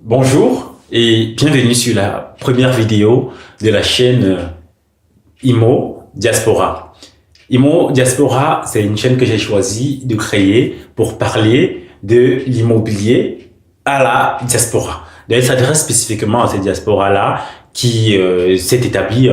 Bonjour et bienvenue sur la première vidéo de la chaîne IMO Diaspora. IMO Diaspora, c'est une chaîne que j'ai choisi de créer pour parler de l'immobilier à la diaspora. Elle s'adresse spécifiquement à cette diaspora-là qui s'est établie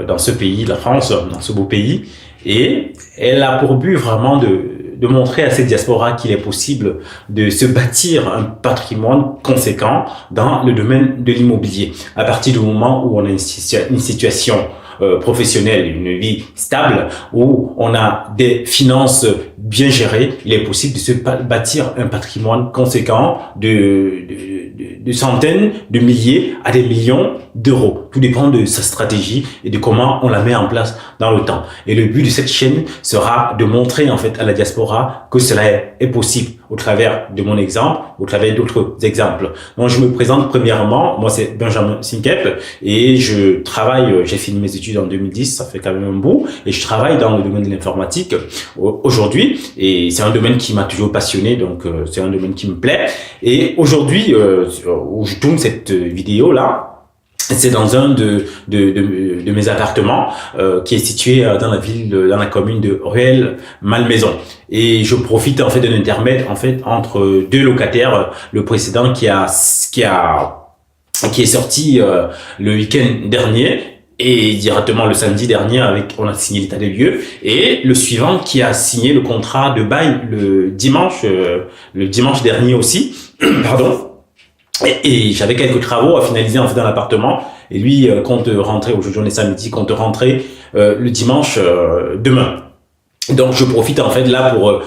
dans ce pays, la France, dans ce beau pays. Et elle a pour but vraiment de montrer à cette diaspora qu'il est possible de se bâtir un patrimoine conséquent dans le domaine de l'immobilier. À partir du moment où on a une situation professionnelle, une vie stable, où on a des finances bien gérées, il est possible de se bâtir un patrimoine conséquent de centaines de milliers à des millions d'euros. Tout dépend de sa stratégie et de comment on la met en place dans le temps. Et le but de cette chaîne sera de montrer en fait à la diaspora que cela est possible au travers de mon exemple, au travers d'autres exemples. Donc je me présente premièrement, moi c'est Benjamin Sinkep et je travaille, j'ai fini mes études en 2010, ça fait quand même un bout, et je travaille dans le domaine de l'informatique aujourd'hui, et c'est un domaine qui m'a toujours passionné, donc c'est un domaine qui me plaît. Et aujourd'hui, où je tourne cette vidéo là, c'est dans un de mes appartements qui est situé dans la commune de Rueil-Malmaison. Et je profite en fait d'un intermède en fait entre deux locataires, le précédent qui est sorti le week-end dernier et directement le samedi dernier on a signé l'état des lieux, et le suivant qui a signé le contrat de bail le dimanche dernier aussi, pardon. Et j'avais quelques travaux à finaliser en fait dans l'appartement, et lui compte rentrer, aujourd'hui on est samedi, compte rentrer le dimanche demain. Donc je profite en fait là pour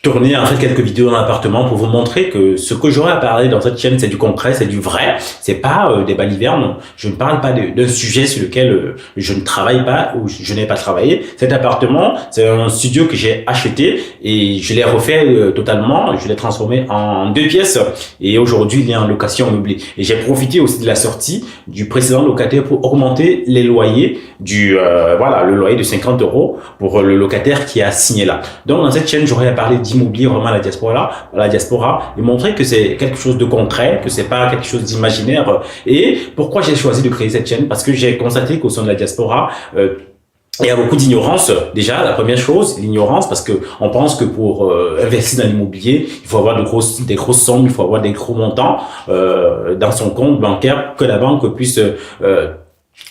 tourner en fait quelques vidéos dans l'appartement pour vous montrer que ce que j'aurai à parler dans cette chaîne, c'est du concret, c'est du vrai, c'est pas des balivernes. Je ne parle pas d'un sujet sur lequel je ne travaille pas ou je n'ai pas travaillé. Cet appartement, c'est un studio que j'ai acheté et je l'ai refait totalement, je l'ai transformé en 2 pièces, et aujourd'hui il est en location meublée. Et j'ai profité aussi de la sortie du précédent locataire pour augmenter les loyers le loyer de 50 € pour le locataire qui a signé là. Donc dans cette chaîne, j'aurais à parler d'immobilier vraiment à la diaspora, et montrer que c'est quelque chose de concret, que c'est pas quelque chose d'imaginaire. Et pourquoi j'ai choisi de créer cette chaîne? Parce que j'ai constaté qu'au sein de la diaspora, il y a beaucoup d'ignorance. Déjà, la première chose, l'ignorance, parce que on pense que pour investir dans l'immobilier, il faut avoir des grosses sommes, il faut avoir des gros montants dans son compte bancaire, que la banque puisse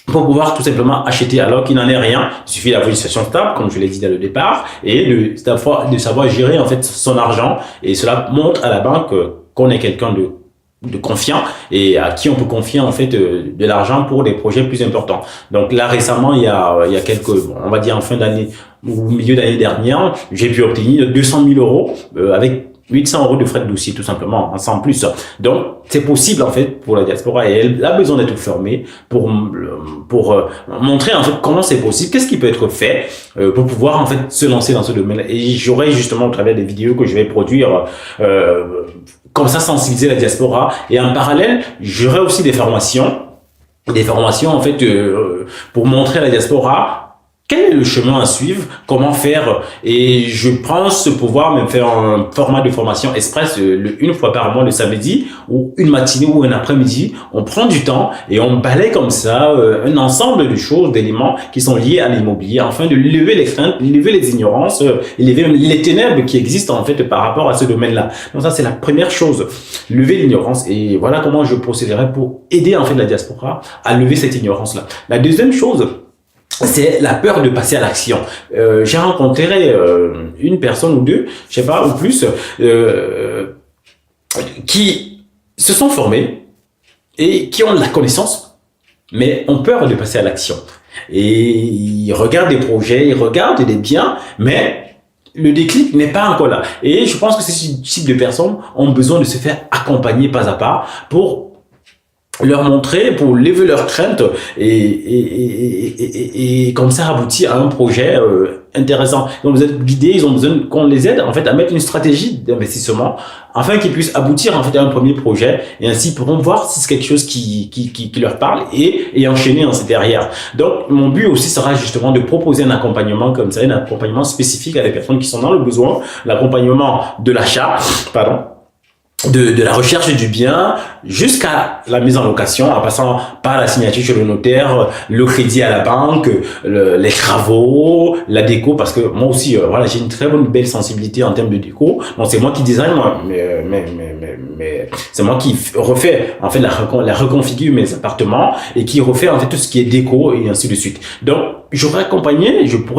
pour pouvoir tout simplement acheter, alors qu'il n'en est rien. Il suffit d'avoir une situation stable, comme je l'ai dit dès le départ, et de savoir gérer en fait son argent. Et cela montre à la banque qu'on est quelqu'un de confiant et à qui on peut confier en fait de l'argent pour des projets plus importants. Donc là récemment, il y a on va dire en fin d'année ou au milieu d'année dernière, j'ai pu obtenir 200 000 € avec 800 € de frais de dossier, tout simplement, sans plus. Donc, c'est possible, en fait, pour la diaspora, et elle a besoin d'être formée pour montrer, en fait, comment c'est possible, qu'est-ce qui peut être fait, pour pouvoir, en fait, se lancer dans ce domaine. Et j'aurai, justement, au travers des vidéos que je vais produire, comme ça, sensibiliser la diaspora. Et en parallèle, j'aurai aussi des formations, en fait, pour montrer à la diaspora quel est le chemin à suivre, comment faire. Et je pense pouvoir même faire un format de formation express une fois par mois le samedi, ou une matinée ou un après-midi. On prend du temps et on balaye comme ça un ensemble de choses, d'éléments qui sont liés à l'immobilier, afin de lever les craintes, lever les ignorances, lever les ténèbres qui existent en fait par rapport à ce domaine-là. Donc ça, c'est la première chose, lever l'ignorance. Et voilà comment je procéderai pour aider en fait la diaspora à lever cette ignorance-là. La deuxième chose, c'est la peur de passer à l'action. J'ai rencontré une personne ou deux, je sais pas, ou plus, qui se sont formés et qui ont de la connaissance, mais ont peur de passer à l'action. Et ils regardent des projets, ils regardent des biens, mais le déclic n'est pas encore là. Et je pense que ce type de personnes ont besoin de se faire accompagner pas à pas pour leur montrer, pour lever leurs craintes et comme ça aboutir à un projet intéressant. Donc vous êtes guidés, ils ont besoin qu'on les aide en fait à mettre une stratégie d'investissement afin qu'ils puissent aboutir en fait à un premier projet, et ainsi pourront voir si c'est quelque chose qui leur parle et enchaîner ensuite derrière. Donc mon but aussi sera justement de proposer un accompagnement comme ça, un accompagnement spécifique à des personnes qui sont dans le besoin, l'accompagnement de l'achat, de la recherche du bien jusqu'à la mise en location, en passant par la signature chez le notaire, le crédit à la banque, les travaux, la déco, parce que moi aussi, voilà, j'ai une très belle sensibilité en termes de déco. Donc c'est moi qui design, moi, mais c'est moi qui refais en fait la reconfigure mes appartements et qui refait en fait tout ce qui est déco et ainsi de suite. Donc je pourrais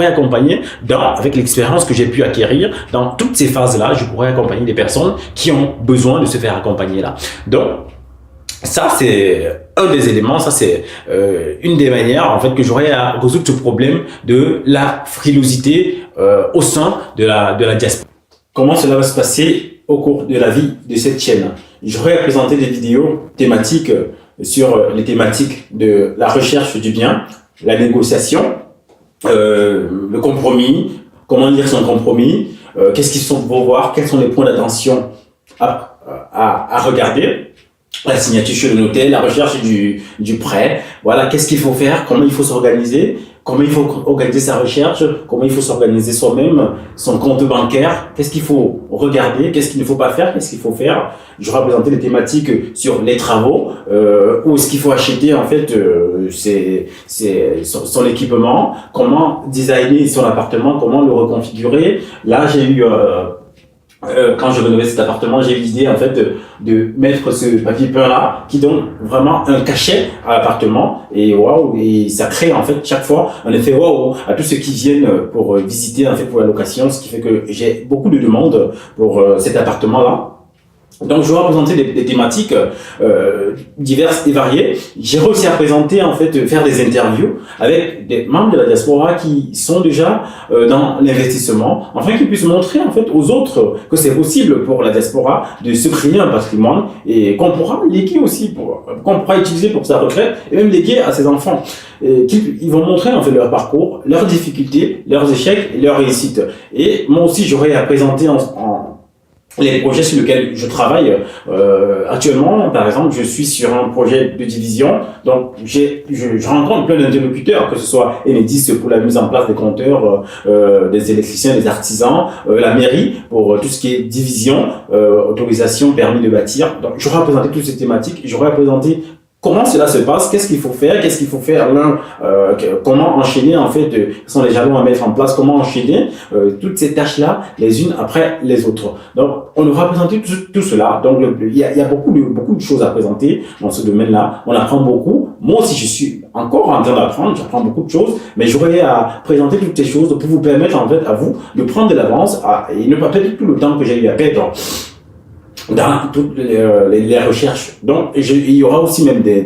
accompagner avec l'expérience que j'ai pu acquérir dans toutes ces phases-là, je pourrais accompagner des personnes qui ont besoin de se faire accompagner là. Donc, ça, c'est un des éléments, ça, c'est une des manières, en fait, que j'aurais à résoudre ce problème de la frilosité au sein de la diaspora. Comment cela va se passer au cours de la vie de cette chaîne? J'aurais à présenter des vidéos thématiques sur les thématiques de la recherche du bien, la négociation, le compromis, comment lire son compromis, qu'est-ce qu'ils sont pour voir, quels sont les points d'attention à regarder, la signature chez le notaire, la recherche du prêt, voilà, qu'est-ce qu'il faut faire, comment il faut s'organiser, comment il faut organiser sa recherche, comment il faut s'organiser soi-même, son compte bancaire, qu'est-ce qu'il faut regarder, qu'est-ce qu'il ne faut pas faire, qu'est-ce qu'il faut faire. Je vais présenter des thématiques sur les travaux, où est-ce qu'il faut acheter en fait son équipement, comment designer son appartement, comment le reconfigurer. Là, j'ai eu quand je rénovais cet appartement, j'ai eu l'idée en fait de mettre ce papier peint là qui donne vraiment un cachet à l'appartement et waouh, et ça crée en fait chaque fois un effet waouh à tous ceux qui viennent pour visiter en fait pour la location, ce qui fait que j'ai beaucoup de demandes pour cet appartement là. Donc, je vais présenter des thématiques diverses et variées. J'ai réussi à présenter, en fait, faire des interviews avec des membres de la diaspora qui sont déjà dans l'investissement, afin qu'ils puissent montrer, en fait, aux autres que c'est possible pour la diaspora de se créer un patrimoine et qu'on pourra léguer aussi, qu'on pourra utiliser pour sa retraite et même léguer à ses enfants. Ils vont montrer, en fait, leur parcours, leurs difficultés, leurs échecs et leurs réussites. Et moi aussi, j'aurai à présenter les projets sur lesquels je travaille actuellement. Par exemple, je suis sur un projet de division, donc je rencontre plein d'interlocuteurs, que ce soit Enedis pour la mise en place des compteurs, des électriciens, des artisans, la mairie pour tout ce qui est division, autorisation, permis de bâtir. Donc, j'aurai à présenter toutes ces thématiques, j'aurai à présenter comment cela se passe, qu'est-ce qu'il faut faire comment enchaîner en fait, quels sont les jalons à mettre en place, comment enchaîner toutes ces tâches-là les unes après les autres. Donc, on aura présenté tout cela. Donc, il y a beaucoup de choses à présenter dans ce domaine-là. On apprend beaucoup. Moi aussi, je suis encore en train d'apprendre, j'apprends beaucoup de choses, mais j'aurai à présenter toutes ces choses pour vous permettre en fait à vous de prendre de l'avance et ne pas perdre tout le temps que j'ai eu à perdre dans toutes les recherches. Donc, il y aura aussi même des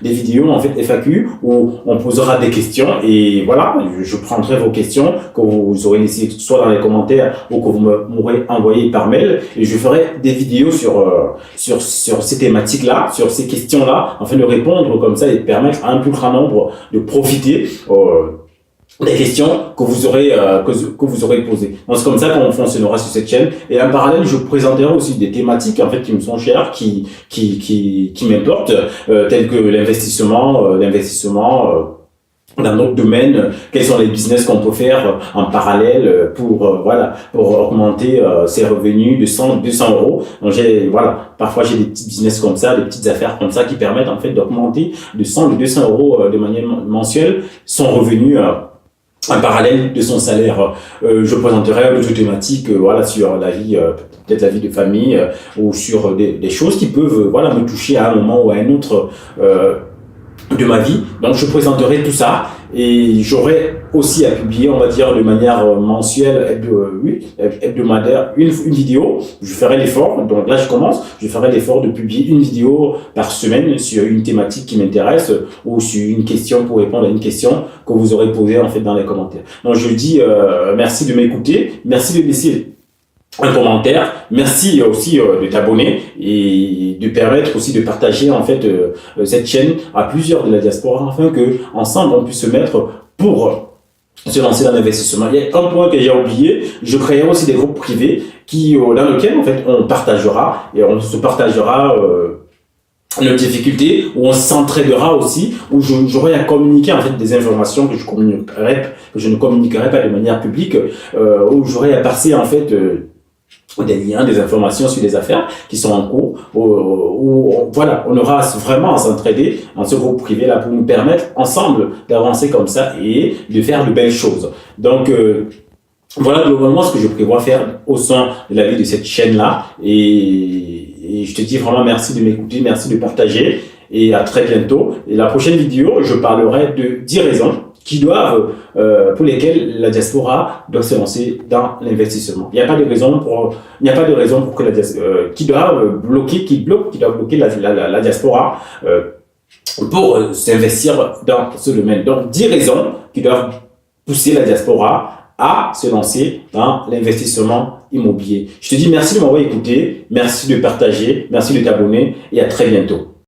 vidéos, en fait, FAQ, où on posera des questions et voilà, je prendrai vos questions que vous aurez laissées soit dans les commentaires ou que vous m'aurez envoyé par mail et je ferai des vidéos sur ces thématiques-là, sur ces questions-là, afin de répondre comme ça et permettre à un plus grand nombre de profiter des questions que vous aurez posées. Donc c'est comme ça qu'on fonctionnera sur cette chaîne. Et en parallèle, je présenterai aussi des thématiques en fait qui me sont chères, qui m'importent, telles que l'investissement dans d'autres domaines, quels sont les business qu'on peut faire en parallèle pour augmenter ses revenus de 100-200 euros. Donc parfois j'ai des petits business comme ça, des petites affaires comme ça qui permettent en fait d'augmenter de 100-200 euros de manière mensuelle son revenu en parallèle de son salaire. Je présenterai d'autres thématiques sur la vie, peut-être la vie de famille ou sur des choses qui peuvent me toucher à un moment ou à un autre de ma vie. Donc je présenterai tout ça et j'aurai aussi à publier, on va dire de manière mensuelle, hebdomadaire, une vidéo. Je ferai l'effort, donc là je ferai l'effort de publier une vidéo par semaine sur une thématique qui m'intéresse ou sur une question pour répondre à une question que vous aurez posée en fait dans les commentaires. Donc je dis merci de m'écouter, merci de laisser un commentaire, merci aussi de t'abonner et de permettre aussi de partager en fait cette chaîne à plusieurs de la diaspora afin que ensemble on puisse se mettre pour se lancer dans l'investissement. Il y a un point que j'ai oublié, je créerai aussi des groupes privés dans lesquels en fait on se partagera nos difficultés, où on s'entraidera aussi, où j'aurai à communiquer en fait des informations que je ne communiquerai pas de manière publique, où j'aurai à passer en fait des liens, des informations sur des affaires qui sont en cours, voilà, on aura vraiment à s'entraider en ce groupe privé là pour nous permettre ensemble d'avancer comme ça et de faire de belles choses. Donc, voilà globalement ce que je prévois faire au sein de la vie de cette chaîne-là. Et je te dis vraiment merci de m'écouter, merci de partager et à très bientôt. Et la prochaine vidéo, je parlerai de 10 raisons pour lesquelles la diaspora doit se lancer dans l'investissement. Il n'y a pas de raison pour que qui doit bloquer la diaspora pour s'investir dans ce domaine. Donc, 10 raisons qui doivent pousser la diaspora à se lancer dans l'investissement immobilier. Je te dis merci de m'avoir écouté, merci de partager, merci de t'abonner et à très bientôt.